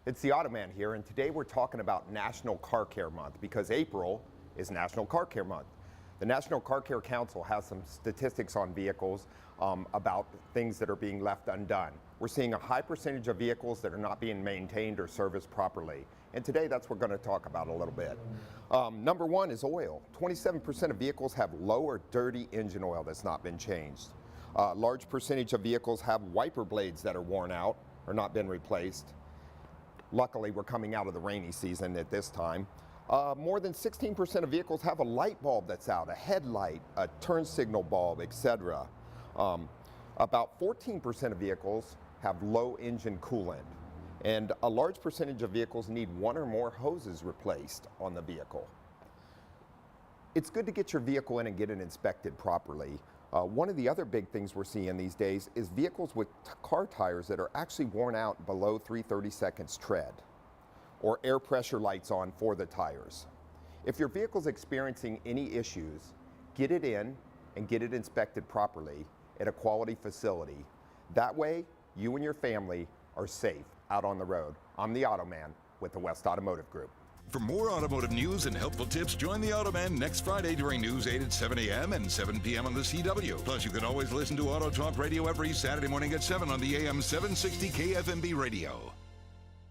It's the Automan here, and today we're talking about National Car Care Month because April is National Car Care Month. The National Car Care Council has some statistics on vehicles about things that are being left undone. We're seeing a high percentage of vehicles that are not being maintained or serviced properly. And today that's what we're going to talk about a little bit. Number one is oil. 27% of vehicles have low or dirty engine oil that's not been changed. A large percentage of vehicles have wiper blades that are worn out or not been replaced. Luckily, we're coming out of the rainy season at this time. More than 16% of vehicles have a light bulb that's out, a headlight, a turn signal bulb, etc. About 14% of vehicles have low engine coolant, and a large percentage of vehicles need one or more hoses replaced on the vehicle. It's good to get your vehicle in and get it inspected properly. One of the other big things we're seeing these days is vehicles with car tires that are actually worn out below 3/32 tread, or air pressure lights on for the tires. If your vehicle's experiencing any issues, get it in and get it inspected properly at a quality facility. That way, you and your family are safe out on the road. I'm the Automan with the West Automotive Group. For more automotive news and helpful tips, join the Automan next Friday during News 8 at 7 a.m. and 7 p.m. on the CW. Plus, you can always listen to Auto Talk Radio every Saturday morning at 7 on the AM 760 KFMB radio.